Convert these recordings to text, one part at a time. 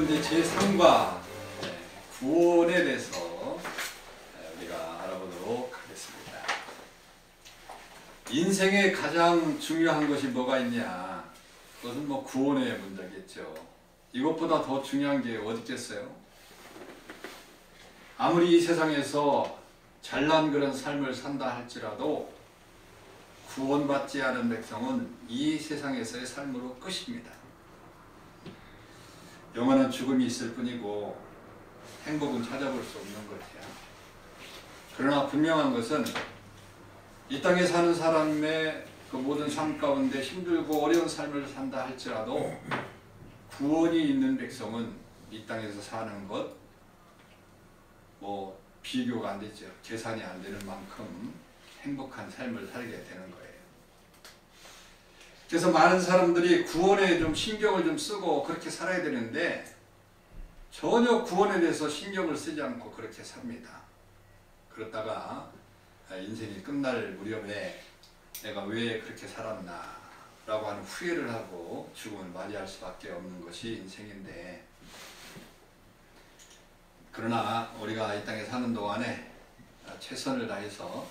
오늘은 이제 제3과 구원에 대해서 우리가 알아보도록 하겠습니다. 인생에 가장 중요한 것이 뭐가 있냐? 그것은 뭐 구원의 문제겠죠. 이것보다 더 중요한 게 어디 있겠어요? 아무리 이 세상에서 잘난 그런 삶을 산다 할지라도 구원받지 않은 백성은 이 세상에서의 삶으로 끝입니다. 영원한 죽음이 있을 뿐이고 행복은 찾아볼 수 없는 것이야. 그러나 분명한 것은 이 땅에 사는 사람의 그 모든 삶 가운데 힘들고 어려운 삶을 산다 할지라도 구원이 있는 백성은 이 땅에서 사는 것 뭐 비교가 안 되죠. 계산이 안 되는 만큼 행복한 삶을 살게 되는 거예요. 그래서 많은 사람들이 구원에 좀 신경을 좀 쓰고 그렇게 살아야 되는데 전혀 구원에 대해서 신경을 쓰지 않고 그렇게 삽니다. 그러다가 인생이 끝날 무렵에 내가 왜 그렇게 살았나 라고 하는 후회를 하고 죽음을 맞이할 수밖에 없는 것이 인생인데, 그러나 우리가 이 땅에 사는 동안에 최선을 다해서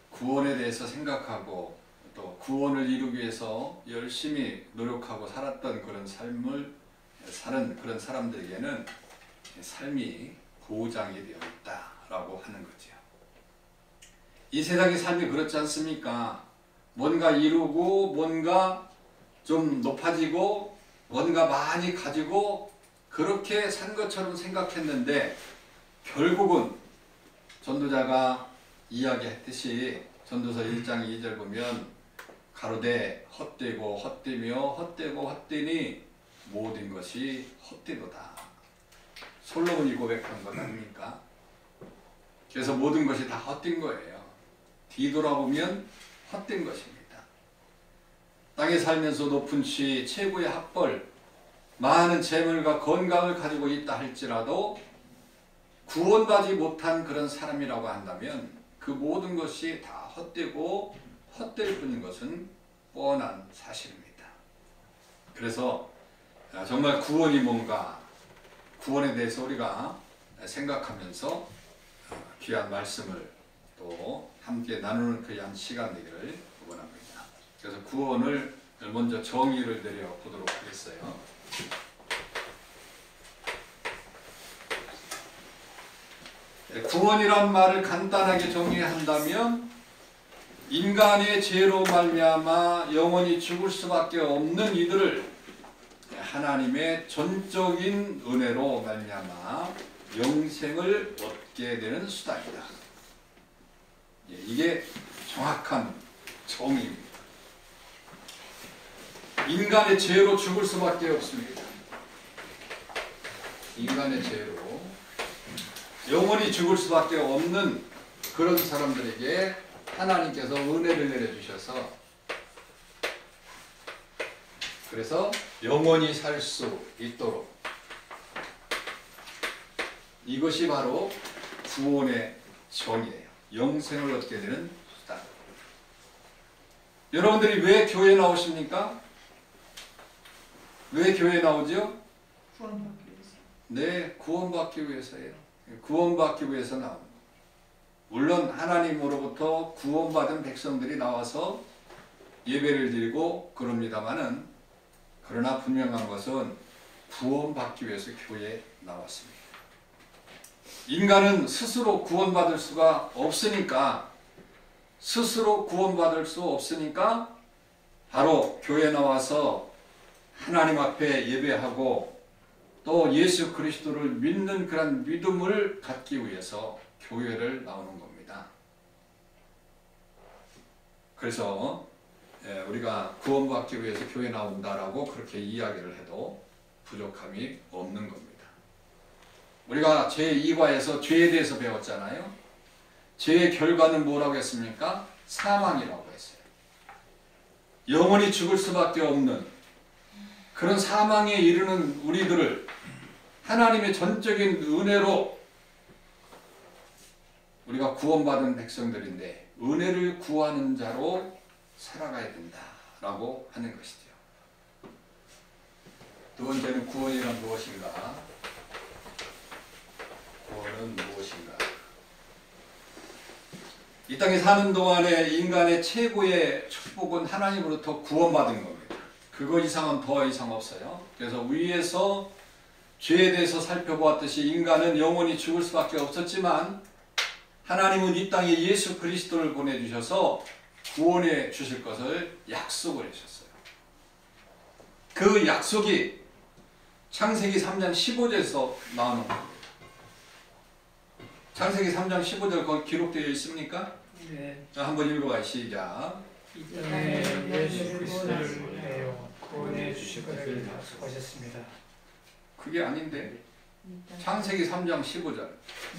구원에 대해서 생각하고 또 구원을 이루기 위해서 열심히 노력하고 살았던 그런 삶을 사는 그런 사람들에게는 삶이 보장이 되어 있다라고 하는 거죠. 이 세상의 삶이 그렇지 않습니까? 뭔가 이루고 뭔가 좀 높아지고 뭔가 많이 가지고 그렇게 산 것처럼 생각했는데 결국은 전도자가 이야기했듯이 전도서 1장 2절 보면 가로되 헛되고 헛되며 헛되고 헛되니 모든 것이 헛되도다. 솔로몬이 고백한 것 아닙니까? 그래서 모든 것이 다 헛된 거예요. 뒤돌아보면 헛된 것입니다. 땅에 살면서 높은 치, 최고의 학벌, 많은 재물과 건강을 가지고 있다 할지라도 구원받지 못한 그런 사람이라고 한다면 그 모든 것이 다 헛되고 헛될 뿐인 것은 뻔한 사실입니다. 그래서 정말 구원이 뭔가, 구원에 대해서 우리가 생각하면서 귀한 말씀을 또 함께 나누는 귀한 시간 되기를 원합니다. 그래서 구원을 먼저 정의를 내려보도록 하겠어요. 구원이란 말을 간단하게 정리한다면 인간의 죄로 말미암아 영원히 죽을 수밖에 없는 이들을 하나님의 전적인 은혜로 말미암아 영생을 얻게 되는 수단이다. 이게 정확한 정의입니다. 인간의 죄로 죽을 수밖에 없습니다. 인간의 죄로 영원히 죽을 수밖에 없는 그런 사람들에게 하나님께서 은혜를 내려주셔서 그래서 영원히 살 수 있도록, 이것이 바로 구원의 정의예요. 영생을 얻게 되는 수단. 여러분들이 왜 교회에 나오십니까? 왜 교회에 나오죠? 구원받기 위해서. 네, 구원받기 위해서예요. 구원받기 위해서 나옵니다. 물론 하나님으로부터 구원받은 백성들이 나와서 예배를 드리고 그럽니다마는, 그러나 분명한 것은 구원받기 위해서 교회에 나왔습니다. 인간은 스스로 구원받을 수가 없으니까, 바로 교회에 나와서 하나님 앞에 예배하고 또 예수 그리스도를 믿는 그런 믿음을 갖기 위해서 교회를 나오는 겁니다. 그래서 우리가 구원받기 위해서 교회 나온다라고 그렇게 이야기를 해도 부족함이 없는 겁니다. 우리가 제2과에서 죄에 대해서 배웠잖아요. 죄의 결과는 뭐라고 했습니까? 사망이라고 했어요. 영원히 죽을 수밖에 없는 그런 사망에 이르는 우리들을 하나님의 전적인 은혜로, 우리가 구원받은 백성들인데 은혜를 구하는 자로 살아가야 된다라고 하는 것이죠. 두 번째는 구원이란 무엇인가? 구원은 무엇인가? 이 땅에 사는 동안에 인간의 최고의 축복은 하나님으로부터 구원받은 겁니다. 그거 이상은 더 이상 없어요. 그래서 위에서 죄에 대해서 살펴보았듯이 인간은 영원히 죽을 수밖에 없었지만 하나님은 이 땅에 예수 그리스도를 보내주셔서 구원해 주실 것을 약속을 해주셨어요. 그 약속이 창세기 3장 15절에서 나오는 겁니다. 창세기 3장 15절 거기 기록되어 있습니까? 네. 자, 한번 읽어봐요. 시작. 이 땅에 예수 그리스도를 내어 구원해 주실 것을 약속하셨습니다. 그게 아닌데 창세기 3장 15절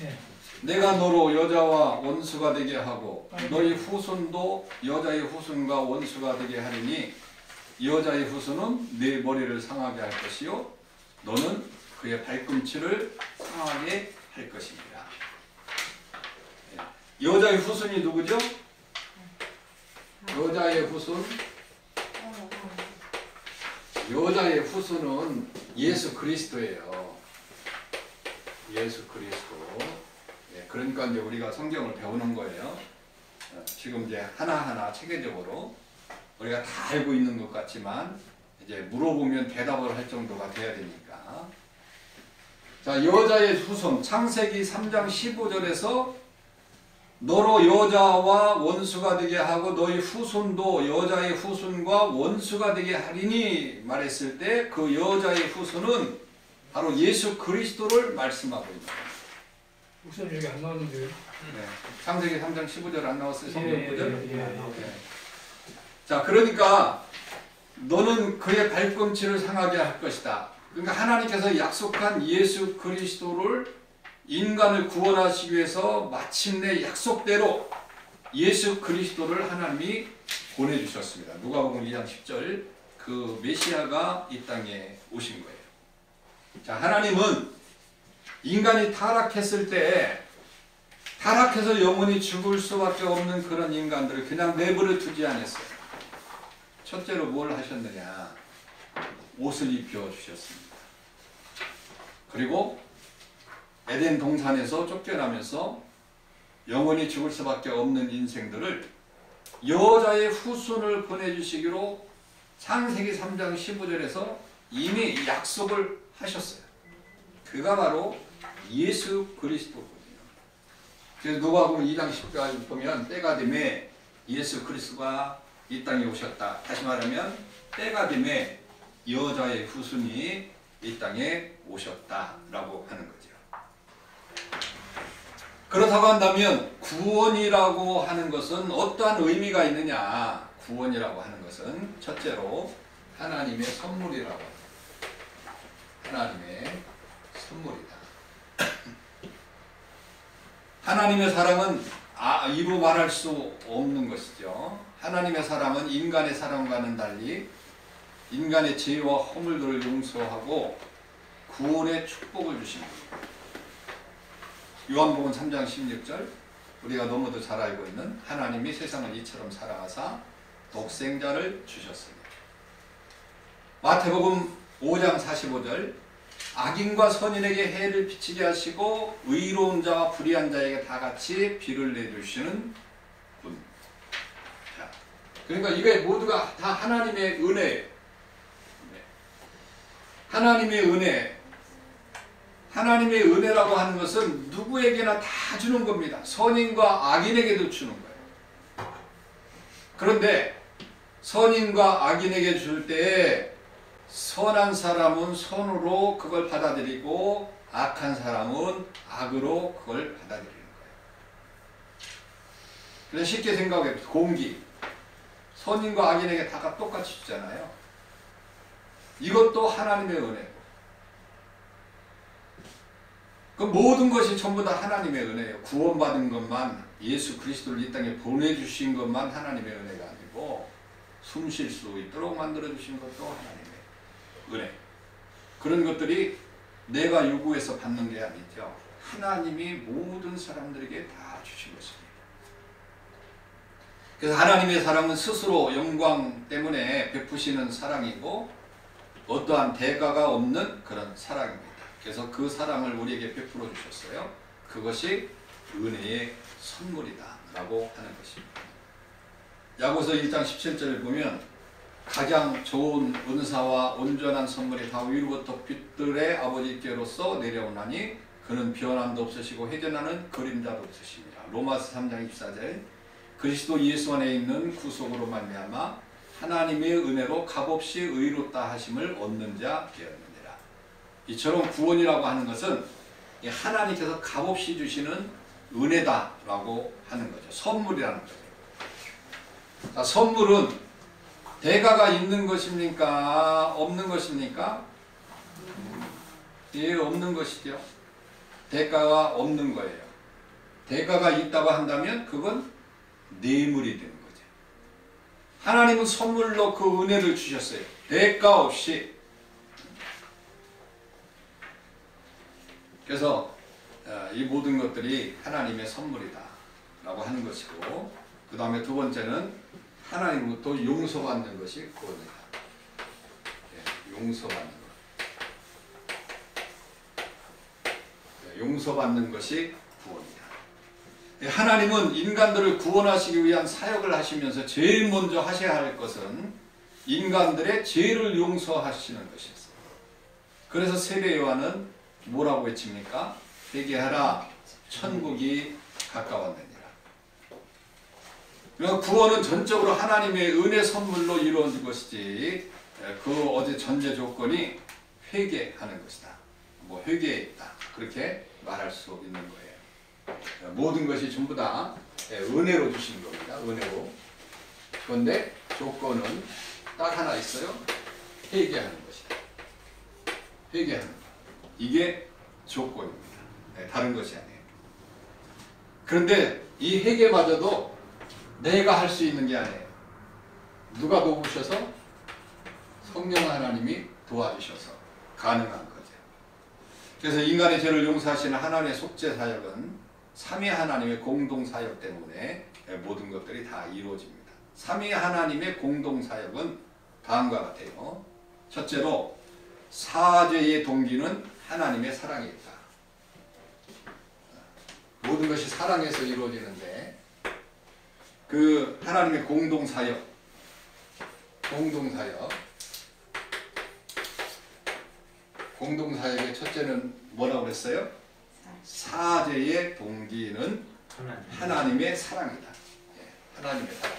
네. 내가 너로 여자와 원수가 되게 하고 너희 후손도 여자의 후손과 원수가 되게 하리니 여자의 후손은 네 머리를 상하게 할 것이요 너는 그의 발꿈치를 상하게 할 것입니다. 여자의 후손이 누구죠? 여자의 후손 여자의 후손은 예수 그리스도예요. 예수 그리스도. 그러니까 이제 우리가 성경을 배우는 거예요. 지금 이제 하나하나 체계적으로 우리가 다 알고 있는 것 같지만 이제 물어보면 대답을 할 정도가 돼야 되니까. 자, 여자의 후손 창세기 3장 15절에서 너로 여자와 원수가 되게 하고 너희 후손도 여자의 후손과 원수가 되게 하리니 말했을 때 그 여자의 후손은 바로 예수 그리스도를 말씀하고 있습니다. 목사님 여기 안 나왔는데요? 네. 창세기 3장 15절 안 나왔어요? 성경 구절? 예. 자, 그러니까 너는 그의 발꿈치를 상하게 할 것이다. 그러니까 하나님께서 약속한 예수 그리스도를 인간을 구원하시기 위해서 마침내 약속대로 예수 그리스도를 하나님이 보내주셨습니다. 누가복음 2장 10절 그 메시아가 이 땅에 오신 거예요. 자, 하나님은 인간이 타락했을 때 타락해서 영원히 죽을 수밖에 없는 그런 인간들을 그냥 내버려 두지 않았어요. 첫째로 뭘 하셨느냐? 옷을 입혀 주셨습니다. 그리고 에덴 동산에서 쫓겨나면서 영원히 죽을 수밖에 없는 인생들을 여자의 후손을 보내주시기로 창세기 3장 15절에서 이미 약속을 하셨어요. 그가 바로 예수 그리스도거든요. 그래서 누가복음 2장 10절 보면 때가 되매 예수 그리스도가 이 땅에 오셨다. 다시 말하면 때가 되매 여자의 후손이 이 땅에 오셨다라고 하는 거죠. 그렇다고 한다면 구원이라고 하는 것은 어떠한 의미가 있느냐? 구원이라고 하는 것은 첫째로 하나님의 선물이라고 합니다. 하나님의 선물이다. 하나님의 사랑은 이루 말할 수 없는 것이죠. 하나님의 사랑은 인간의 사랑과는 달리 인간의 죄와 허물들을 용서하고 구원의 축복을 주십니다. 요한복음 3장 16절 우리가 너무도 잘 알고 있는 하나님이 세상을 이처럼 사랑하사 독생자를 주셨습니다. 마태복음 5장 45절 악인과 선인에게 해를 비치게 하시고 의로운 자와 불의한 자에게 다 같이 비를 내주시는 분. 자, 그러니까 이게 모두가 다 하나님의 은혜예요. 하나님의 은혜. 하나님의 은혜라고 하는 것은 누구에게나 다 주는 겁니다. 선인과 악인에게도 주는 거예요. 그런데 선인과 악인에게 줄 때에 선한 사람은 선으로 그걸 받아들이고 악한 사람은 악으로 그걸 받아들이는 거예요. 그래서 쉽게 생각해 보세요. 공기. 선인과 악인에게 다 똑같이 주잖아요. 이것도 하나님의 은혜고. 그 모든 것이 전부 다 하나님의 은혜예요. 구원받은 것만 예수 그리스도를 이 땅에 보내주신 것만 하나님의 은혜가 아니고 숨 쉴 수 있도록 만들어주신 것도 하나님의 은혜. 그런 것들이 내가 요구해서 받는 게 아니죠. 하나님이 모든 사람들에게 다 주신 것입니다. 그래서 하나님의 사랑은 스스로 영광 때문에 베푸시는 사랑이고 어떠한 대가가 없는 그런 사랑입니다. 그래서 그 사랑을 우리에게 베풀어 주셨어요. 그것이 은혜의 선물이다 라고 하는 것입니다. 야고보서 1장 17절을 보면 가장 좋은 은사와 온전한 선물이 다 위로부터 빛들의 아버지께로서 내려오나니 그는 변함도 없으시고 회전하는 그림자도 없으십니다. 로마서 3장 24절 그리스도 예수 안에 있는 구속으로 말미암아 하나님의 은혜로 값없이 의롭다 하심을 얻는 자 되었느니라. 이처럼 구원이라고 하는 것은 하나님께서 값없이 주시는 은혜다라고 하는 거죠. 선물이라는 거죠. 자, 선물은 대가가 있는 것입니까? 없는 것입니까? 예, 없는 것이죠. 대가가 없는 거예요. 대가가 있다고 한다면 그건 뇌물이 되는 거죠. 하나님은 선물로 그 은혜를 주셨어요. 대가 없이. 그래서 이 모든 것들이 하나님의 선물이다 라고 하는 것이고, 그 다음에 두 번째는 하나님부터 용서받는 것이 구원이다. 용서받는 것. 용서받는 것이 구원이다. 하나님은 인간들을 구원하시기 위한 사역을 하시면서 제일 먼저 하셔야 할 것은 인간들의 죄를 용서하시는 것이었어요. 그래서 세례 요한은 뭐라고 외칩니까? 회개하라, 천국이 가까웠느니라. 구원은 전적으로 하나님의 은혜 선물로 이루어진 것이지, 그 어제 전제 조건이 회개하는 것이다. 뭐 회개했다. 그렇게 말할 수 있는 거예요. 모든 것이 전부 다 은혜로 주신 겁니다. 은혜로. 그런데 조건은 딱 하나 있어요. 회개하는 것이다. 회개하는 것. 이게 조건입니다. 다른 것이 아니에요. 그런데 이 회개마저도 내가 할 수 있는 게 아니에요. 누가 도우셔서? 성령 하나님이 도와주셔서 가능한 거죠. 그래서 인간의 죄를 용서하시는 하나님의 속죄 사역은 삼위 하나님의 공동 사역 때문에 모든 것들이 다 이루어집니다. 삼위 하나님의 공동 사역은 다음과 같아요. 첫째로 사죄의 동기는 하나님의 사랑에 있다. 모든 것이 사랑에서 이루어지는데, 그 하나님의 공동 사역의 첫째는 뭐라고 그랬어요? 사죄의 동기는 하나님의 사랑이다. 하나님의 사랑.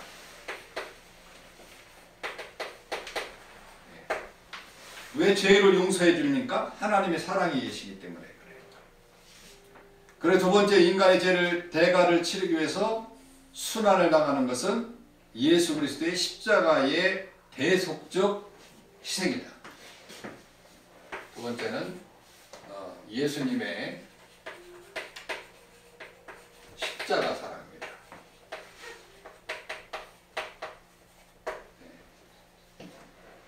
왜 죄를 용서해 줍니까? 하나님의 사랑이 계시기 때문에 그래요. 그래서 두 번째, 인간의 죄를 대가를 치르기 위해서 순환을 당하는 것은 예수 그리스도의 십자가의 대속적 희생이다. 두 번째는 예수님의 십자가 사랑입니다.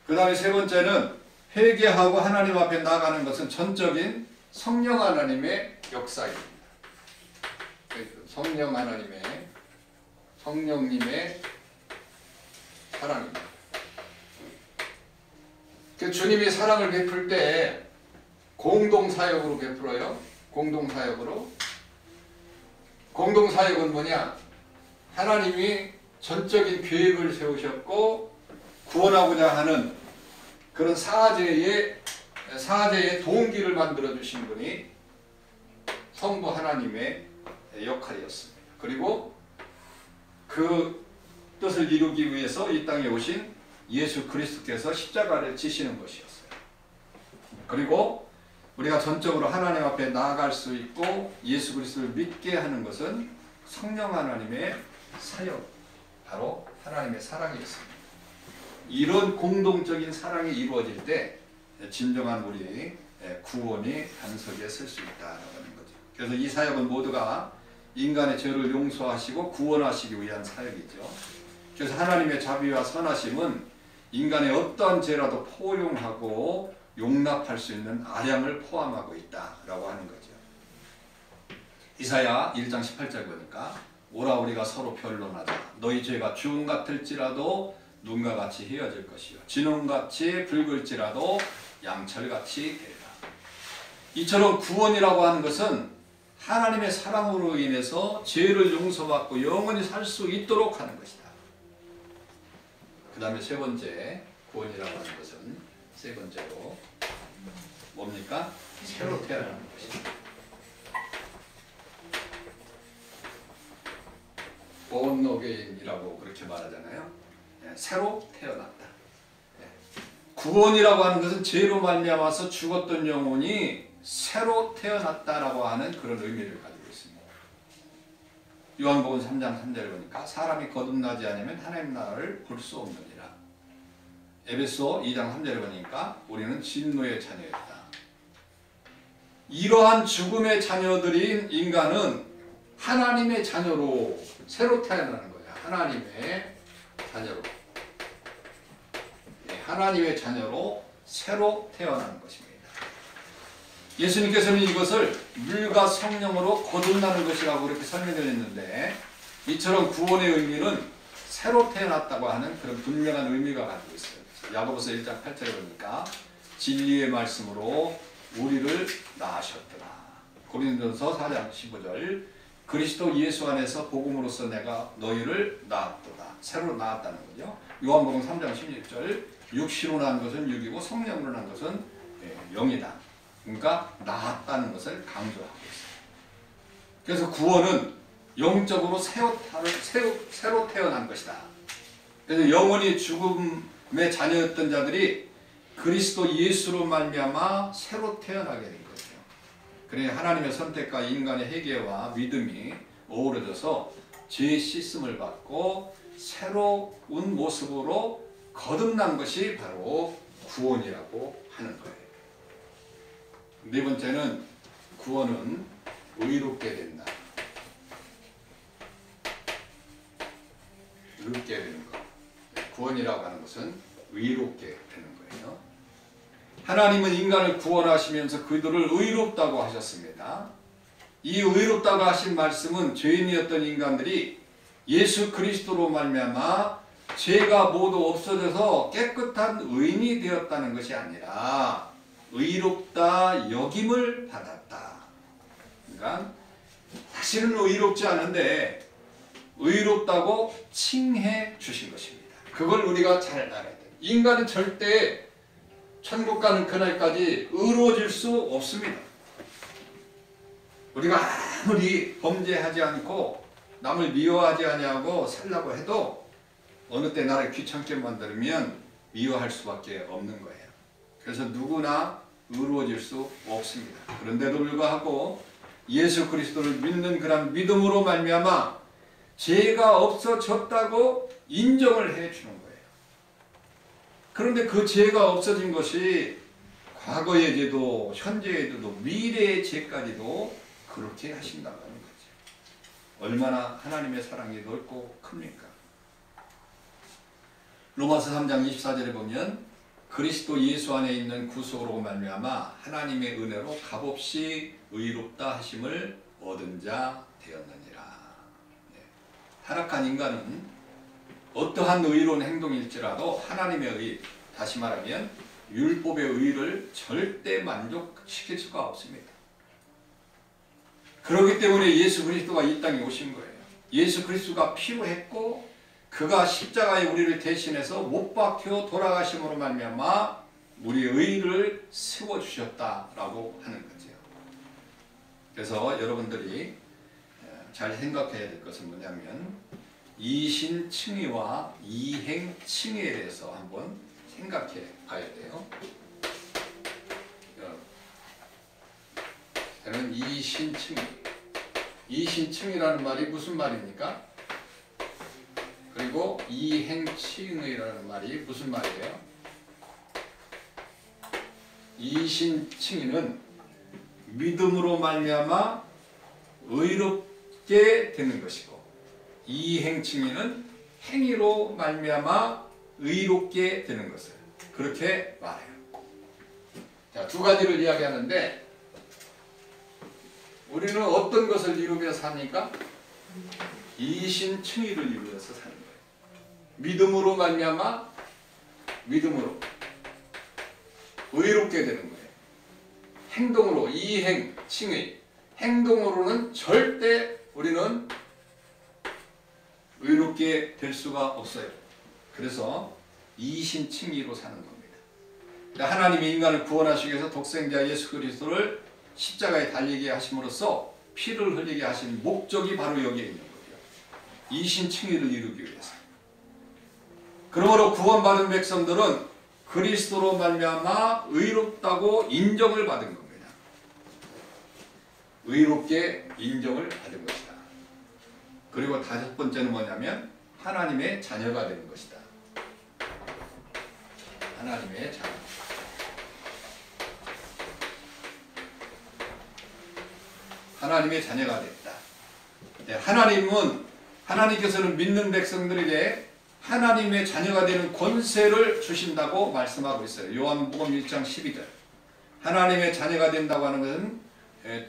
그 다음에 세 번째는 회개하고 하나님 앞에 나아가는 것은 전적인 성령 하나님의 역사입니다. 성령님의 사랑입니다. 주님이 사랑을 베풀 때 공동사역으로 베풀어요. 공동사역은 뭐냐? 하나님이 전적인 계획을 세우셨고 구원하고자 하는 그런 사죄의 동기를 만들어 주신 분이 성부 하나님의 역할이었습니다. 그리고 그 뜻을 이루기 위해서 이 땅에 오신 예수 그리스도께서 십자가를 지시는 것이었어요. 그리고 우리가 전적으로 하나님 앞에 나아갈 수 있고 예수 그리스도를 믿게 하는 것은 성령 하나님의 사역, 바로 하나님의 사랑이었습니다. 이런 공동적인 사랑이 이루어질 때 진정한 우리 구원이 반석에 설 수 있다는 거죠. 그래서 이 사역은 모두가 인간의 죄를 용서하시고 구원하시기 위한 사역이죠. 그래서 하나님의 자비와 선하심은 인간의 어떠한 죄라도 포용하고 용납할 수 있는 아량을 포함하고 있다라고 하는 거죠. 이사야 1장 18절 보니까 오라 우리가 서로 변론하자. 너희 죄가 주홍 같을지라도 눈과 같이 헤어질 것이요 진홍같이 붉을지라도 양철같이 되리라. 이처럼 구원이라고 하는 것은 하나님의 사랑으로 인해서 죄를 용서받고 영원히 살 수 있도록 하는 것이다. 그 다음에 세 번째 구원이라고 하는 것은 세 번째로 뭡니까? 새로 태어나는 것이다. born again이라고 그렇게 말하잖아요. 새로 태어났다. 구원이라고 하는 것은 죄로 말미암아서 죽었던 영혼이 새로 태어났다라고 하는 그런 의미를 가지고 있습니다. 요한복음 3장 3절에 보니까 사람이 거듭나지 않으면 하나님 나라를 볼 수 없느니라. 에베소 2장 3절에 보니까 우리는 진노의 자녀였다. 이러한 죽음의 자녀들인 인간은 하나님의 자녀로 새로 태어나는 거야. 하나님의 자녀로. 하나님의 자녀로 새로 태어나는 것입니다. 예수님께서는 이것을 물과 성령으로 거듭나는 것이라고 그렇게 설명드렸는데 이처럼 구원의 의미는 새로 태어났다고 하는 그런 분명한 의미가 가지고 있어요. 야고보서 1장 8절에 보니까 진리의 말씀으로 우리를 낳으셨더라. 고린도전서 4장 15절 그리스도 예수 안에서 복음으로써 내가 너희를 낳았도다. 새로 낳았다는 거죠. 요한복음 3장 16절 육시로 난 것은 육이고 성령으로 난 것은 영이다. 그러니까 낳았다는 것을 강조하고 있어요. 그래서 구원은 영적으로 새로 태어난 것이다. 그래서 영원히 죽음의 자녀였던 자들이 그리스도 예수로 말미암아 새로 태어나게 된 거죠. 그래 하나님의 선택과 인간의 회개와 믿음이 어우러져서 죄의 씻음을 받고 새로운 모습으로 거듭난 것이 바로 구원이라고 하는 거예요. 네 번째는 구원은 의롭게 된다. 의롭게 되는 것. 구원이라고 하는 것은 의롭게 되는 거예요. 하나님은 인간을 구원하시면서 그들을 의롭다고 하셨습니다. 이 의롭다고 하신 말씀은 죄인이었던 인간들이 예수 그리스도로 말미암아 죄가 모두 없어져서 깨끗한 의인이 되었다는 것이 아니라 의롭다 여김을 받았다. 그러니까 사실은 의롭지 않은데 의롭다고 칭해 주신 것입니다. 그걸 우리가 잘 알아야 돼요. 인간은 절대 천국 가는 그날까지 의로워질 수 없습니다. 우리가 아무리 범죄하지 않고 남을 미워하지 아니하고 살라고 해도 어느 때 나를 귀찮게 만들면 미워할 수밖에 없는 거예요. 그래서 누구나 의로워질 수 없습니다. 그런데도 불구하고 예수 그리스도를 믿는 그런 믿음으로 말미암아 죄가 없어졌다고 인정을 해주는 거예요. 그런데 그 죄가 없어진 것이 과거의 죄도 현재의 죄도 미래의 죄까지도 그렇게 하신다는 거죠. 얼마나 하나님의 사랑이 넓고 큽니까? 로마서 3장 24절에 보면 그리스도 예수 안에 있는 구속으로 말미암아 하나님의 은혜로 값없이 의롭다 하심을 얻은 자 되었느니라. 타락한 인간은 어떠한 의로운 행동일지라도 하나님의 의, 다시 말하면 율법의 의를 절대 만족시킬 수가 없습니다. 그렇기 때문에 예수 그리스도가 이 땅에 오신 거예요. 예수 그리스도가 필요했고 그가 십자가에 우리를 대신해서 못 박혀 돌아가심으로 말미암아 우리의 의를 세워주셨다라고 하는 거죠. 그래서 여러분들이 잘 생각해야 될 것은 뭐냐면 이신칭의와 이행칭의에 대해서 한번 생각해 봐야 돼요. 저는 이신칭의. 이신칭의라는 말이 무슨 말입니까? 그리고 이행칭의라는 말이 무슨 말이에요? 이신칭의는 믿음으로 말미암아 의롭게 되는 것이고 이행칭의는 행위로 말미암아 의롭게 되는 것을 그렇게 말해요. 자, 두 가지를 이야기하는데 우리는 어떤 것을 이루며 삽니까? 이신칭의를 이루어서 사는 거예요. 믿음으로 말미암아 믿음으로 의롭게 되는 거예요. 행동으로 이행, 칭의 행동으로는 절대 우리는 의롭게 될 수가 없어요. 그래서 이신칭의로 사는 겁니다. 하나님이 인간을 구원하시기 위해서 독생자 예수 그리스도를 십자가에 달리게 하심으로써 피를 흘리게 하신 목적이 바로 여기에 있는 거예요. 이신칭의를 이루기 위해서. 그러므로 구원받은 백성들은 그리스도로 말미암아 의롭다고 인정을 받은 겁니다. 의롭게 인정을 받은 것이다. 그리고 다섯 번째는 뭐냐면 하나님의 자녀가 되는 것이다. 하나님의 자녀. 하나님의 자녀가 됐다. 하나님께서는 믿는 백성들에게 하나님의 자녀가 되는 권세를 주신다고 말씀하고 있어요. 요한복음 1장 12절. 하나님의 자녀가 된다고 하는 것은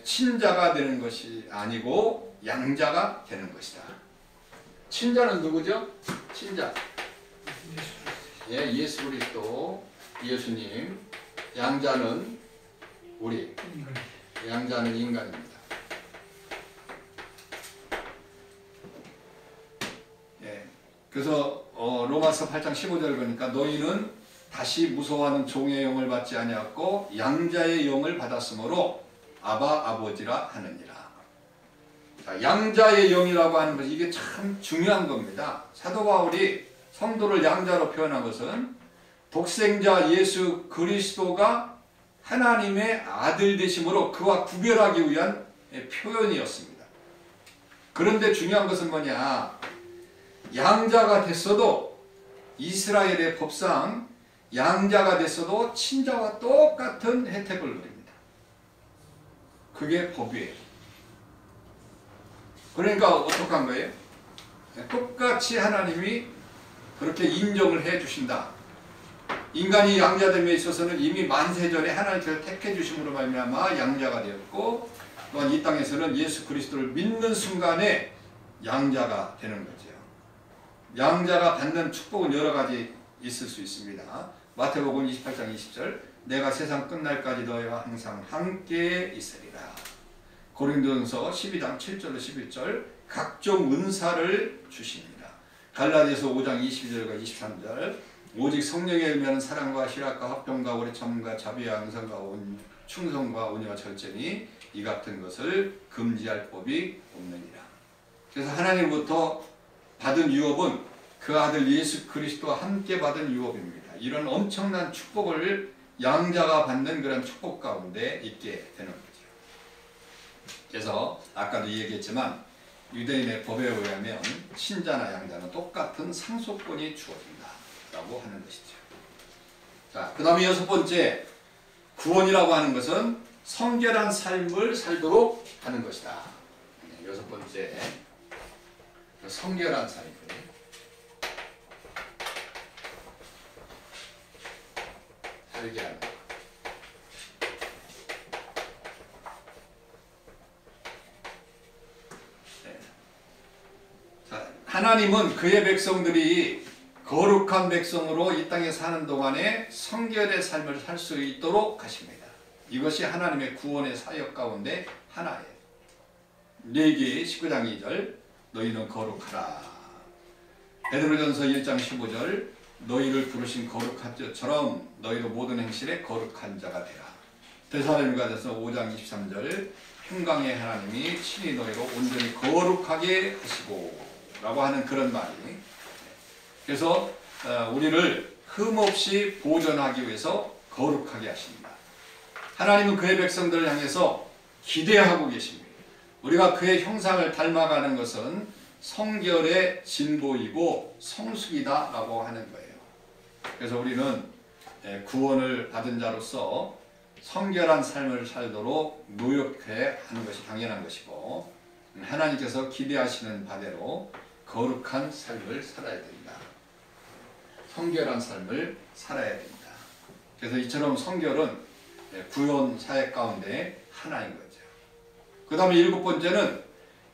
친자가 되는 것이 아니고 양자가 되는 것이다. 친자는 누구죠? 친자. 예수 그리스도, 예수님. 양자는 우리. 양자는 인간입니다. 그래서 로마서 8장 15절을 보니까 너희는 다시 무서워하는 종의 영을 받지 아니하고 양자의 영을 받았으므로 아바 아버지라 하느니라. 자, 양자의 영이라고 하는 것이 이게 참 중요한 겁니다. 사도 바울이 성도를 양자로 표현한 것은 독생자 예수 그리스도가 하나님의 아들 되심으로 그와 구별하기 위한 표현이었습니다. 그런데 중요한 것은 뭐냐? 양자가 됐어도 이스라엘의 법상 양자가 됐어도 친자와 똑같은 혜택을 누립니다. 그게 법이에요. 그러니까 어떻게 한 거예요? 똑같이 하나님이 그렇게 인정을 해 주신다. 인간이 양자됨에 있어서는 이미 만세전에 하나님께서 택해 주심으로 말미암아 양자가 되었고, 또한 이 땅에서는 예수 그리스도를 믿는 순간에 양자가 되는 거죠. 양자가 받는 축복은 여러 가지 있을 수 있습니다. 마태복음 28장 20절 내가 세상 끝날까지 너희와 항상 함께 있으리라. 고린도전서 12장 7절로 11절 각종 은사를 주십니다. 갈라디아서 5장 22절과 23절 오직 성령의 열매는 사랑과 희락과 화평과 오래참과 자비와 양선과 충성과 온유와 절제니 이 같은 것을 금지할 법이 없느니라. 그래서 하나님부터 받은 유업은 그 아들 예수 그리스도와 함께 받은 유업입니다. 이런 엄청난 축복을 양자가 받는 그런 축복 가운데 있게 되는 거죠. 그래서 아까도 얘기했지만 유대인의 법에 의하면 친자나 양자는 똑같은 상속권이 주어진다라고 하는 것이죠. 자, 그 다음에 여섯 번째, 구원이라고 하는 것은 성결한 삶을 살도록 하는 것이다. 여섯 번째, 성결한 삶을 살게 하는 것. 하나님은 그의 백성들이 거룩한 백성으로 이 땅에 사는 동안에 성결의 삶을 살 수 있도록 하십니다. 이것이 하나님의 구원의 사역 가운데 하나예요. 레위기 19장 2절 너희는 거룩하라. 베드로전서 1장 15절 너희를 부르신 거룩한 자처럼 너희도 모든 행실에 거룩한 자가 되라. 데살로니가전서 5장 23절 평강의 하나님이 친히 너희로 온전히 거룩하게 하시고 라고 하는 그런 말이. 그래서 우리를 흠없이 보존하기 위해서 거룩하게 하십니다. 하나님은 그의 백성들을 향해서 기대하고 계십니다. 우리가 그의 형상을 닮아가는 것은 성결의 진보이고 성숙이다 라고 하는 거예요. 그래서 우리는 구원을 받은 자로서 성결한 삶을 살도록 노력해 하는 것이 당연한 것이고, 하나님께서 기대하시는 바대로 거룩한 삶을 살아야 된다. 성결한 삶을 살아야 된다. 그래서 이처럼 성결은 구원 사역 가운데 하나인 거죠. 그 다음에 일곱 번째는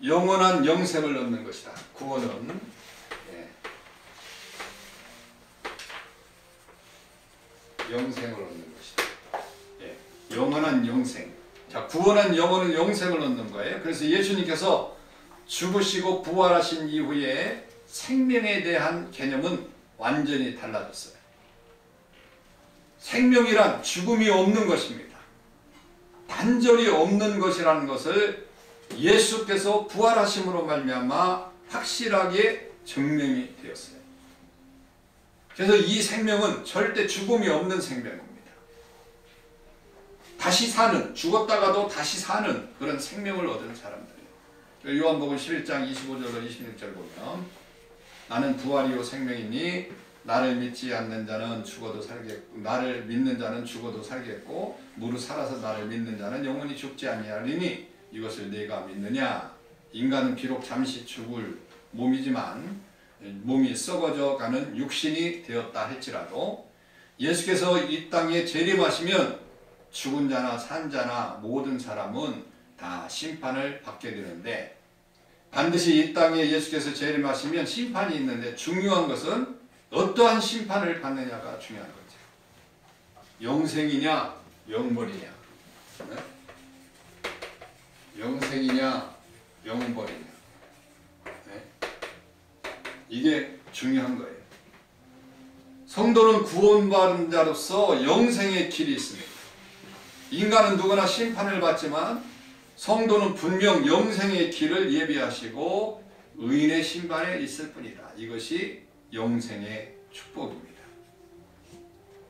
영원한 영생을 얻는 것이다. 구원은 영생을 얻는 것이다. 예, 영원한 영생. 자, 구원한 영혼은 영생을 얻는 거예요. 그래서 예수님께서 죽으시고 부활하신 이후에 생명에 대한 개념은 완전히 달라졌어요. 생명이란 죽음이 없는 것입니다. 단절이 없는 것이라는 것을 예수께서 부활하심으로 말미암아 확실하게 증명이 되었어요. 그래서 이 생명은 절대 죽음이 없는 생명입니다. 다시 사는, 죽었다가도 다시 사는 그런 생명을 얻은 사람들이에요. 요한복음 11장 25절로 26절 보면 나는 부활이요 생명이니 나를 믿지 않는 자는 죽어도 살겠고 나를 믿는 자는 죽어도 살겠고 무릇 살아서 나를 믿는 자는 영원히 죽지 아니하리니 이것을 네가 믿느냐. 인간은 비록 잠시 죽을 몸이지만 몸이 썩어져 가는 육신이 되었다 할지라도 예수께서 이 땅에 재림하시면 죽은 자나 산 자나 모든 사람은 다 심판을 받게 되는데 반드시 이 땅에 예수께서 재림하시면 심판이 있는데 중요한 것은 어떠한 심판을 받느냐가 중요한 거죠. 영생이냐 영벌이냐, 네? 영생이냐 영벌이냐, 네? 이게 중요한 거예요. 성도는 구원받은 자로서 영생의 길이 있습니다. 인간은 누구나 심판을 받지만 성도는 분명 영생의 길을 예비하시고 의인의 신반에 있을 뿐이다. 이것이 영생의 축복입니다.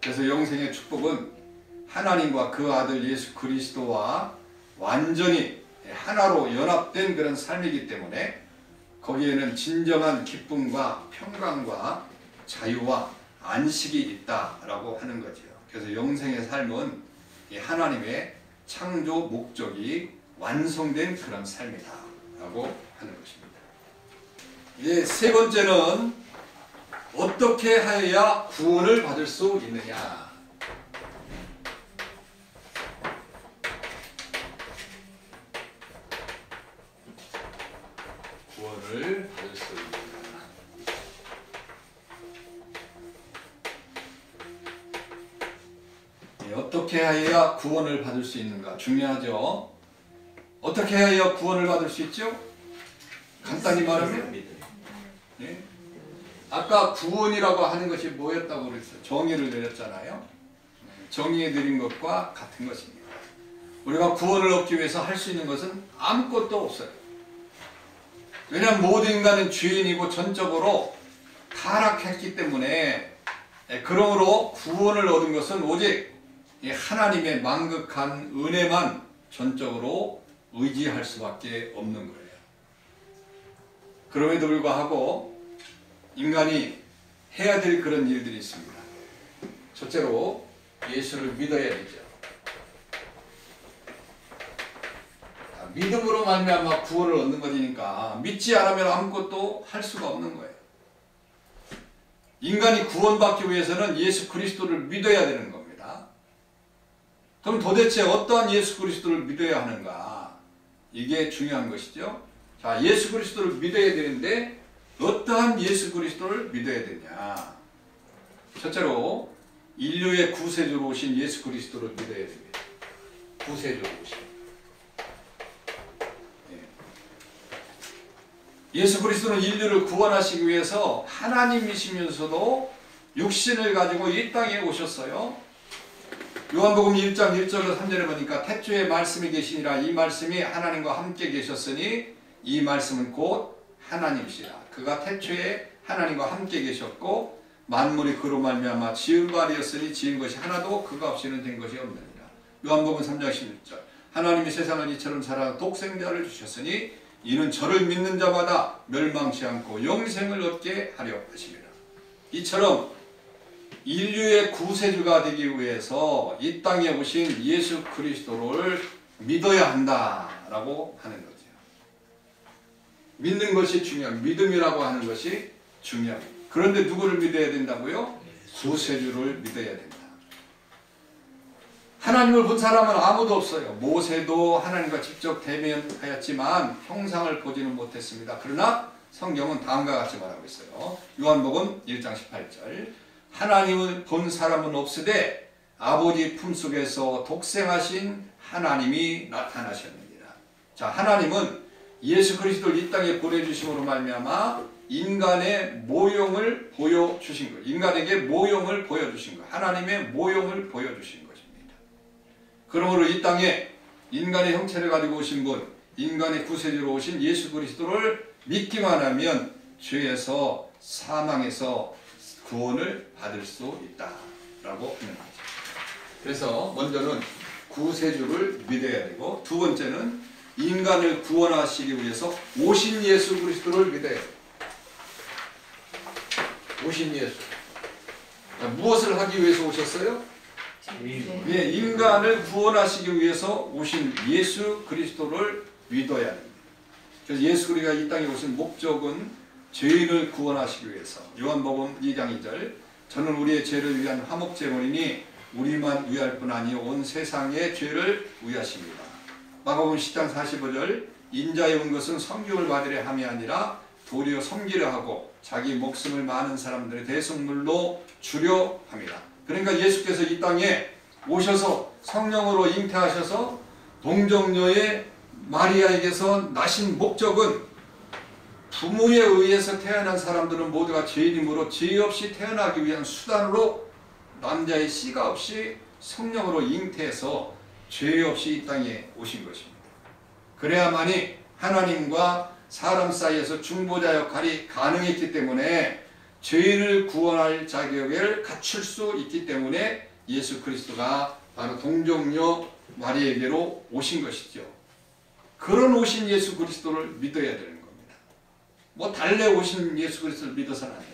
그래서 영생의 축복은 하나님과 그 아들 예수 그리스도와 완전히 하나로 연합된 그런 삶이기 때문에 거기에는 진정한 기쁨과 평강과 자유와 안식이 있다라고 하는 거죠. 그래서 영생의 삶은 하나님의 창조 목적이 완성된 그런 삶이다 라고 하는 것입니다. 이제 세 번째는 어떻게 하여야 구원을 받을 수 있느냐. 구원을 받을 수 있느냐. 어떻게 하여야 구원을 받을 수 있는가 중요하죠. 어떻게 하여 구원을 받을 수 있죠? 간단히 말하면 네? 아까 구원이라고 하는 것이 뭐였다고 그랬어요? 정의를 내렸잖아요. 정의에 내린 것과 같은 것입니다. 우리가 구원을 얻기 위해서 할 수 있는 것은 아무것도 없어요. 왜냐하면 모든 인간은 죄인이고 전적으로 타락했기 때문에 그러므로 구원을 얻은 것은 오직 하나님의 만극한 은혜만 전적으로 의지할 수밖에 없는 거예요. 그럼에도 불구하고 인간이 해야 될 그런 일들이 있습니다. 첫째로 예수를 믿어야 되죠. 믿음으로 말미암아 구원을 얻는 것이니까 믿지 않으면 아무것도 할 수가 없는 거예요. 인간이 구원받기 위해서는 예수 그리스도를 믿어야 되는 겁니다. 그럼 도대체 어떠한 예수 그리스도를 믿어야 하는가? 이게 중요한 것이죠. 자, 예수 그리스도를 믿어야 되는데 어떠한 예수 그리스도를 믿어야 되냐? 첫째로 인류의 구세주로 오신 예수 그리스도를 믿어야 됩니다. 구세주로 오신. 예수 그리스도는 인류를 구원하시기 위해서 하나님이시면서도 육신을 가지고 이 땅에 오셨어요. 요한복음 1장 1절로 3절에 보니까 태초에 말씀이 계시니라. 이 말씀이 하나님과 함께 계셨으니 이 말씀은 곧 하나님이시라. 그가 태초에 하나님과 함께 계셨고 만물이 그로 말미암아 지은 바 되었으니 지은 것이 하나도 그가 없이는 된 것이 없느니라. 요한복음 3장 11절 하나님이 세상을 이처럼 사랑하사 독생자를 주셨으니 이는 저를 믿는 자마다 멸망치 않고 영생을 얻게 하려 하심이라. 이처럼 인류의 구세주가 되기 위해서 이 땅에 오신 예수 그리스도를 믿어야 한다라고 하는 거죠. 믿는 것이 중요합니다. 믿음이라고 하는 것이 중요합니다. 그런데 누구를 믿어야 된다고요? 구세주를 믿어야 된다. 하나님을 본 사람은 아무도 없어요. 모세도 하나님과 직접 대면하였지만 형상을 보지는 못했습니다. 그러나 성경은 다음과 같이 말하고 있어요. 요한복음 1장 18절 하나님을 본 사람은 없으되 아버지 품속에서 독생하신 하나님이 나타나셨느니라. 자, 하나님은 예수 그리스도를 이 땅에 보내주심으로 말미암아 인간의 모형을 보여주신 거예요. 인간에게 모형을 보여주신 거예요. 하나님의 모형을 보여주신 것입니다. 그러므로 이 땅에 인간의 형체를 가지고 오신 분, 인간의 구세주로 오신 예수 그리스도를 믿기만 하면 죄에서 사망에서 구원을 받을 수 있다라고 하는 거죠. 그래서 먼저는 구세주를 믿어야 되고, 두 번째는 인간을 구원하시기 위해서 오신 예수 그리스도를 믿어야 돼요. 오신 예수. 무엇을 하기 위해서 오셨어요? 예, 인간을 구원하시기 위해서 오신 예수 그리스도를 믿어야 됩니다. 그래서 예수 그리스도가 이 땅에 오신 목적은 죄인을 구원하시기 위해서. 요한복음 2장 2절, 저는 우리의 죄를 위한 화목제물이니 우리만 위할 뿐 아니요 온 세상의 죄를 위하십니다. 마가복음 10장 45절, 인자에 온 것은 성경을 받으려 함이 아니라 도리어 섬기려 하고 자기 목숨을 많은 사람들의 대속물로 주려 합니다. 그러니까 예수께서 이 땅에 오셔서 성령으로 잉태하셔서 동정녀의 마리아에게서 나신 목적은 부모에 의해서 태어난 사람들은 모두가 죄인이므로 죄 없이 태어나기 위한 수단으로 남자의 씨가 없이 성령으로 잉태해서 죄 없이 이 땅에 오신 것입니다. 그래야만이 하나님과 사람 사이에서 중보자 역할이 가능했기 때문에 죄인을 구원할 자격을 갖출 수 있기 때문에 예수 그리스도가 바로 동정녀 마리아에게로 오신 것이죠. 그런 오신 예수 그리스도를 믿어야 되는 겁니다. 뭐 달래 오신 예수 그리스도를 믿어서는 안 돼요.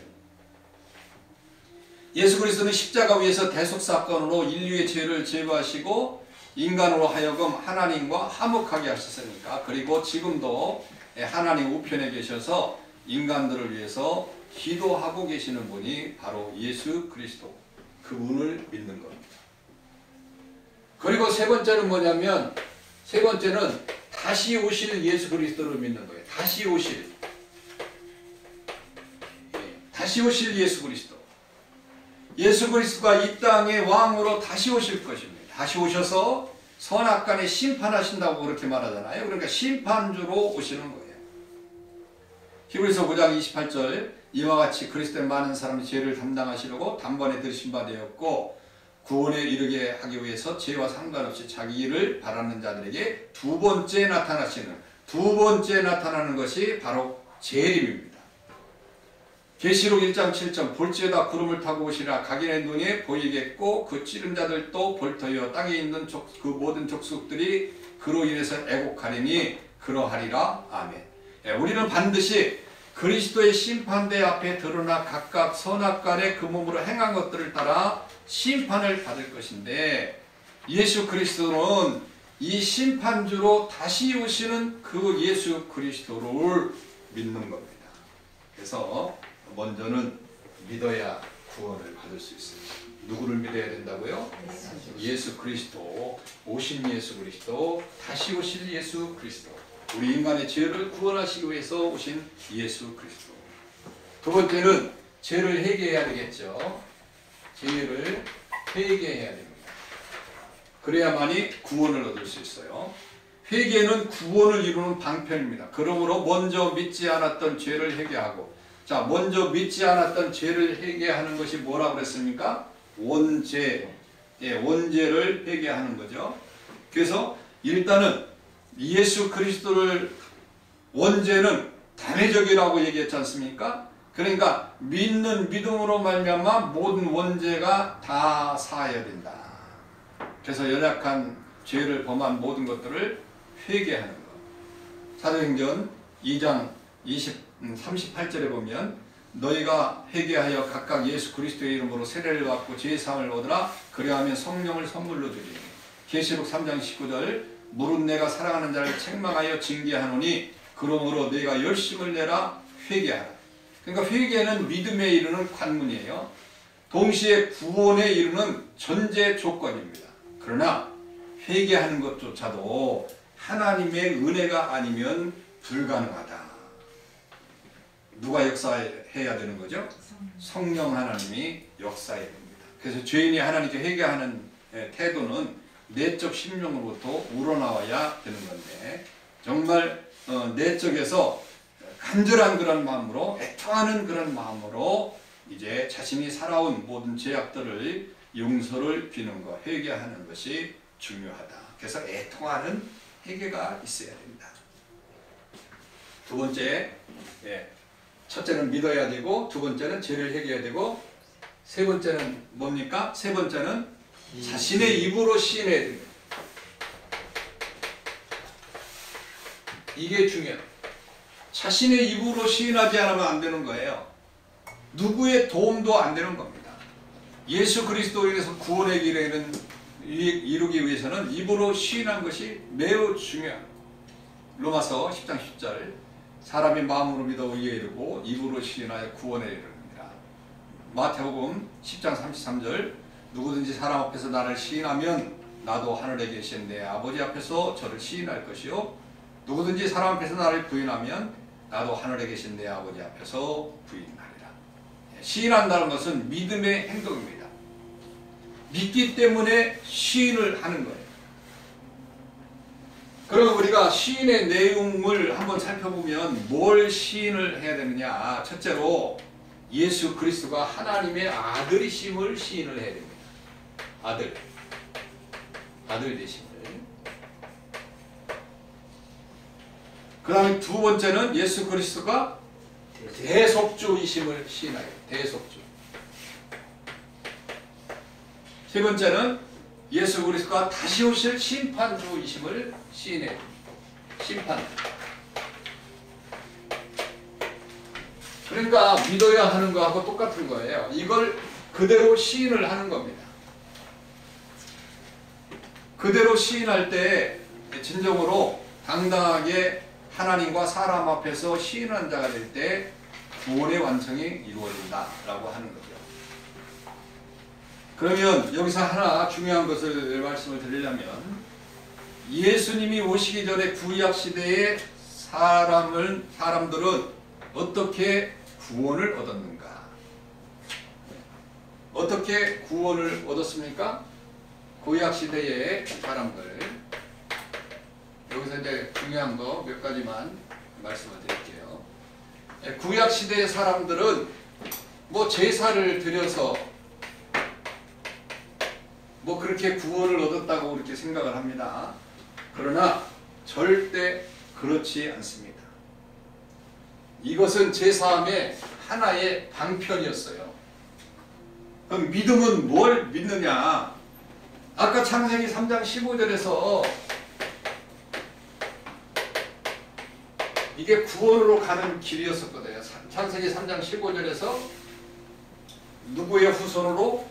예수 그리스도는 십자가 위에서 대속사건으로 인류의 죄를 제거하시고 인간으로 하여금 하나님과 화목하게 하셨으니까, 그리고 지금도 하나님 우편에 계셔서 인간들을 위해서 기도하고 계시는 분이 바로 예수 그리스도, 그분을 믿는 겁니다. 그리고 세 번째는 뭐냐면, 세 번째는 다시 오실 예수 그리스도를 믿는 거예요. 다시 오실 예수 그리스도. 예수 그리스도가 이 땅의 왕으로 다시 오실 것입니다. 다시 오셔서 선악간에 심판하신다고 그렇게 말하잖아요. 그러니까 심판주로 오시는 거예요. 히브리서 9장 28절, 이와 같이 그리스도의 많은 사람이 죄를 담당하시려고 단번에 들으신 바 되었고 구원에 이르게 하기 위해서 죄와 상관없이 자기 일을 바라는 자들에게 두 번째 나타나는 것이 바로 재림입니다. 계시록 1장 7절, 볼지어다 구름을 타고 오시라. 각인의 눈에 보이겠고 그 찌른 자들도 볼터여 땅에 있는 그 모든 족속들이 그로 인해서 애곡하리니 그러하리라. 아멘. 우리는 반드시 그리스도의 심판대 앞에 드러나 각각 선악간에 그 몸으로 행한 것들을 따라 심판을 받을 것인데, 예수 그리스도는 이 심판주로 다시 오시는 그 예수 그리스도를 믿는 겁니다. 그래서 먼저는 믿어야 구원을 받을 수 있습니다. 누구를 믿어야 된다고요? 예수 그리스도, 오신 예수 그리스도, 다시 오실 예수 그리스도, 우리 인간의 죄를 구원하시기 위해서 오신 예수 그리스도. 두 번째는 죄를 회개해야 되겠죠. 죄를 회개해야 됩니다. 그래야만이 구원을 얻을 수 있어요. 회개는 구원을 이루는 방편입니다. 그러므로 먼저 믿지 않았던 죄를 회개하고, 자, 먼저 믿지 않았던 죄를 회개하는 것이 뭐라고 그랬습니까? 원죄. 예, 원죄를 회개하는 거죠. 그래서 일단은 예수 그리스도를, 원죄는 단회적이라고 얘기했지 않습니까? 그러니까 믿는 믿음으로 말미암아 모든 원죄가 다 사해야 된다. 그래서 연약한 죄를 범한 모든 것들을 회개하는 것. 사도행전 2장 38절에 보면 너희가 회개하여 각각 예수 그리스도의 이름으로 세례를 받고 죄사함을 얻으라. 그리하면 성령을 선물로 주리니. 계시록 3장 19절, 무릇 내가 사랑하는 자를 책망하여 징계하노니 그러므로 내가 열심을 내라. 회개하라. 그러니까 회개는 믿음에 이르는 관문이에요. 동시에 구원에 이르는 전제 조건입니다. 그러나 회개하는 것조차도 하나님의 은혜가 아니면 불가능하다. 누가 역사해야 되는 거죠? 성령 하나님이 역사해야 됩니다. 그래서 죄인이 하나님께 회개하는 태도는 내적 심령으로부터 우러나와야 되는 건데, 정말 내적에서 간절한 그런 마음으로, 애통하는 그런 마음으로 이제 자신이 살아온 모든 죄악들을 용서를 비는 것, 회개하는 것이 중요하다. 그래서 애통하는 회개가 있어야 된다. 두 번째, 첫째는 믿어야 되고, 두 번째는 죄를 회개해야 되고, 세 번째는 뭡니까? 세 번째는 자신의 입으로 시인해야 됩니다. 이게 중요해요. 자신의 입으로 시인하지 않으면 안 되는 거예요. 누구의 도움도 안 되는 겁니다. 예수 그리스도로 인해서 구원의 길을 이루기 위해서는 입으로 시인한 것이 매우 중요합니다. 로마서 10장 10절, 사람이 마음으로 믿어 의에 이르고 입으로 시인하여 구원에 이르느니라. 마태복음 10장 33절, 누구든지 사람 앞에서 나를 시인하면 나도 하늘에 계신 내 아버지 앞에서 저를 시인할 것이요, 누구든지 사람 앞에서 나를 부인하면 나도 하늘에 계신 내 아버지 앞에서 부인하리라. 시인한다는 것은 믿음의 행동입니다. 믿기 때문에 시인을 하는 거예요. 그럼 우리가 시인의 내용을 한번 살펴보면 뭘 시인을 해야 되느냐. 첫째로 예수 그리스도가 하나님의 아들이심을 시인을 해야 됩니다. 아들 되심을. 그 다음에 두 번째는 예수 그리스도가 대속주이심을 시인해요. 대속주. 세 번째는 예수 그리스도가 다시 오실 심판주이심을 시인해요. 심판. 그러니까 믿어야 하는 거하고 똑같은 거예요. 이걸 그대로 시인을 하는 겁니다. 그대로 시인할 때 진정으로 당당하게 하나님과 사람 앞에서 시인한 자가 될 때 구원의 완성이 이루어진다라고 하는 거죠. 그러면 여기서 하나 중요한 것을 말씀을 드리려면, 예수님이 오시기 전에 구약 시대의 사람들은 어떻게 구원을 얻었는가? 어떻게 구원을 얻었습니까? 구약 시대의 사람들. 여기서 이제 중요한 거 몇 가지만 말씀을 드릴게요. 구약 시대의 사람들은 뭐 제사를 드려서 뭐 그렇게 구원을 얻었다고 그렇게 생각을 합니다. 그러나 절대 그렇지 않습니다. 이것은 제사함의 하나의 방편이었어요. 그럼 믿음은 뭘 믿느냐? 아까 창세기 3장 15절에서 이게 구원으로 가는 길이었었거든요. 창세기 3장 15절에서 누구의 후손으로?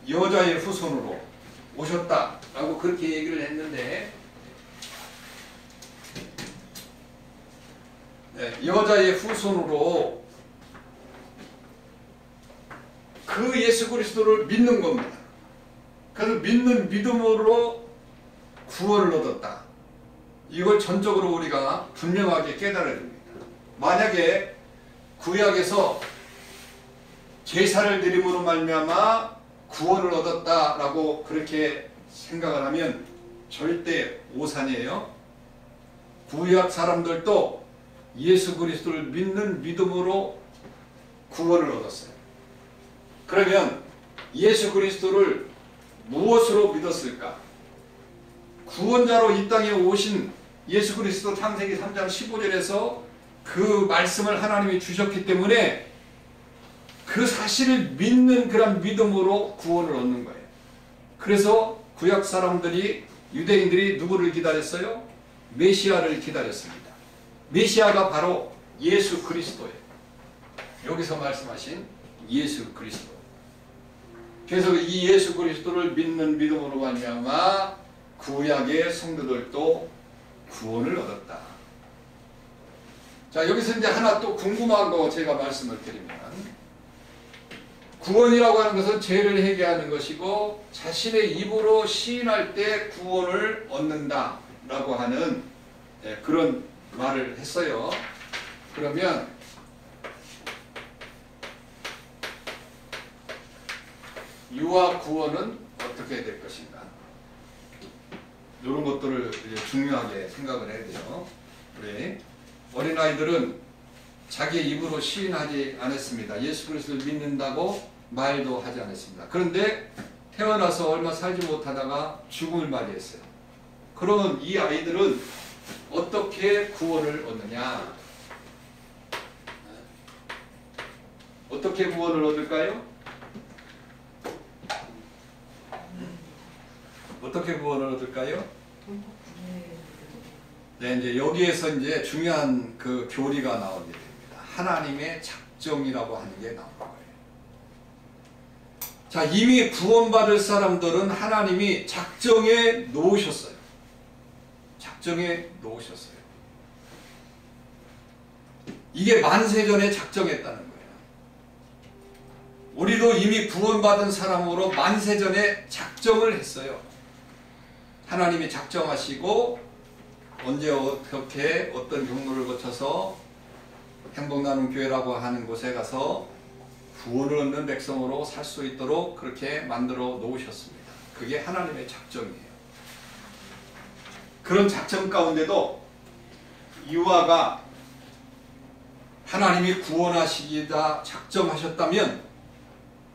여자의 후손으로 오셨다라고 그렇게 얘기를 했는데, 여자의 후손으로 그 예수 그리스도를 믿는 겁니다. 그래서 믿는 믿음으로 구원을 얻었다. 이걸 전적으로 우리가 분명하게 깨달아야 됩니다. 만약에 구약에서 제사를 드림으로 말미암아 구원을 얻었다라고 그렇게 생각을 하면 절대 오산이에요. 구약 사람들도 예수 그리스도를 믿는 믿음으로 구원을 얻었어요. 그러면 예수 그리스도를 무엇으로 믿었을까? 구원자로 이 땅에 오신 예수 그리스도 창세기 3장 15절에서 그 말씀을 하나님이 주셨기 때문에 그 사실을 믿는 그런 믿음으로 구원을 얻는 거예요. 그래서 구약 사람들이, 유대인들이 누구를 기다렸어요? 메시아를 기다렸습니다. 메시아가 바로 예수 그리스도예요. 여기서 말씀하신 예수 그리스도. 그래서 이 예수 그리스도를 믿는 믿음으로 말미암아 구약의 성도들도 구원을 얻었다. 자, 여기서 이제 하나 또 궁금한 거 제가 말씀을 드리면, 구원이라고 하는 것은 죄를 회개하는 것이고 자신의 입으로 시인할 때 구원을 얻는다 라고 하는 그런 말을 했어요. 그러면 유아 구원은 어떻게 될 것인가. 이런 것들을 이제 중요하게 생각을 해야 돼요. 우리 어린아이들은 자기 입으로 시인하지 않았습니다. 예수 그리스도를 믿는다고 말도 하지 않았습니다. 그런데 태어나서 얼마 살지 못하다가 죽음을 맞이했어요. 그러면 이 아이들은 어떻게 구원을 얻느냐? 어떻게 구원을 얻을까요? 어떻게 구원을 얻을까요? 네, 이제 여기에서 이제 중요한 그 교리가 나오게 됩니다. 하나님의 작정이라고 하는 게 나오는 거예요. 자, 이미 구원받을 사람들은 하나님이 작정해 놓으셨어요. 작정해 놓으셨어요. 이게 만세전에 작정했다는 거예요. 우리도 이미 구원받은 사람으로 만세전에 작정을 했어요. 하나님이 작정하시고 언제 어떻게 어떤 경로를 거쳐서 행복나눔교회라고 하는 곳에 가서 구원을 얻는 백성으로 살 수 있도록 그렇게 만들어 놓으셨습니다. 그게 하나님의 작정이에요. 그런 작정 가운데도 유아가 하나님이 구원하시기다 작정하셨다면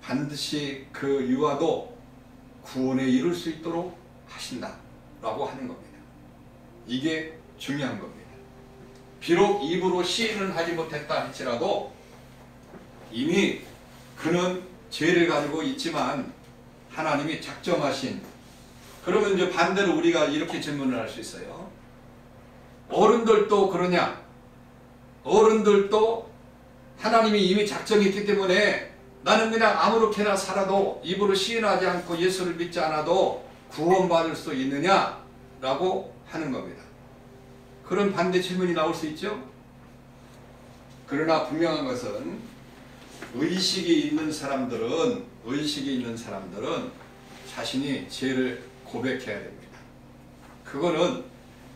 반드시 그 유아도 구원에 이룰 수 있도록 하신다라고 하는 겁니다. 이게 중요한 겁니다. 비록 입으로 시인은 하지 못했다 할지라도 이미 그는 죄를 가지고 있지만 하나님이 작정하신, 그러면 이제 반대로 우리가 이렇게 질문을 할 수 있어요. 어른들도 그러냐? 어른들도 하나님이 이미 작정했기 때문에 나는 그냥 아무렇게나 살아도 입으로 시인하지 않고 예수를 믿지 않아도 구원받을 수 있느냐? 라고 하는 겁니다. 그런 반대 질문이 나올 수 있죠? 그러나 분명한 것은 의식이 있는 사람들은 자신이 죄를 고백해야 됩니다. 그거는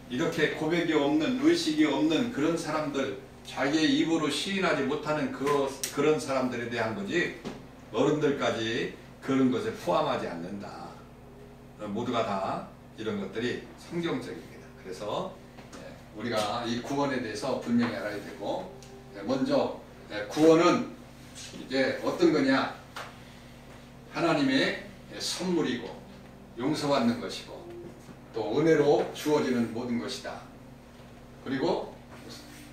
이렇게 고백이 없는, 의식이 없는 그런 사람들, 자기의 입으로 시인하지 못하는 그런 사람들에 대한 거지 어른들까지 그런 것에 포함하지 않는다. 모두가 다 이런 것들이 성경적입니다. 그래서 우리가 이 구원에 대해서 분명히 알아야 되고, 먼저 구원은 이제 어떤 거냐? 하나님의 선물이고 용서받는 것이고 또 은혜로 주어지는 모든 것이다. 그리고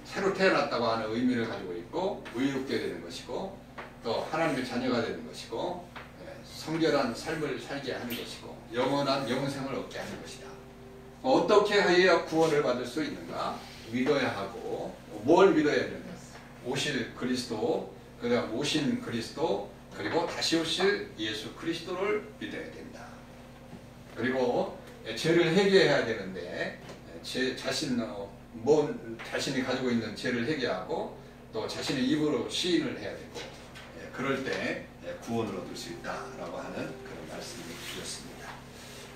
새로 태어났다고 하는 의미를 가지고 있고 의롭게 되는 것이고 또 하나님의 자녀가 되는 것이고 성결한 삶을 살게 하는 것이고 영원한 영생을 얻게 하는 것이다. 어떻게 해야 구원을 받을 수 있는가? 믿어야 하고, 뭘 믿어야 되는가? 오실 그리스도, 그다음 오신 그리스도, 그리고 다시 오실 예수 그리스도를 믿어야 된다. 그리고 죄를 회개해야 되는데 자신이 가지고 있는 죄를 회개하고 또 자신의 입으로 시인을 해야 되고, 그럴 때 구원을 얻을 수 있다라고 하는 그런 말씀을 주셨습니다.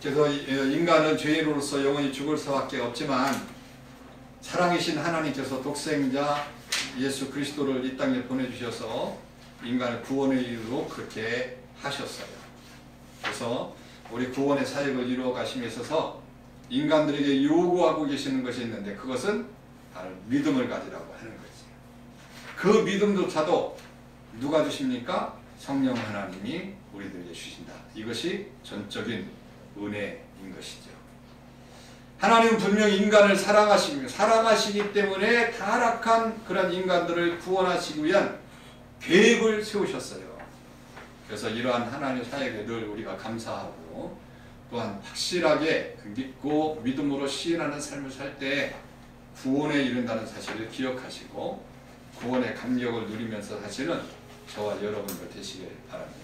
그래서 인간은 죄인으로서 영원히 죽을 수밖에 없지만 사랑이신 하나님께서 독생자 예수 그리스도를 이 땅에 보내주셔서 인간을 구원에 이루도록 그렇게 하셨어요. 그래서 우리 구원의 사역을 이루어 가심에 있어서 인간들에게 요구하고 계시는 것이 있는데 그것은 바로 믿음을 가지라고 하는 거지. 그 믿음조차도 누가 주십니까? 성령 하나님이 우리들에게 주신다. 이것이 전적인 은혜인 것이죠. 하나님은 분명히 인간을 사랑하시기 때문에 타락한 그런 인간들을 구원하시기 위한 계획을 세우셨어요. 그래서 이러한 하나님의 사역에 늘 우리가 감사하고 또한 확실하게 믿고 믿음으로 시인하는 삶을 살 때 구원에 이른다는 사실을 기억하시고 구원의 감격을 누리면서 사실은 저와 여러분들 되시길 바랍니다.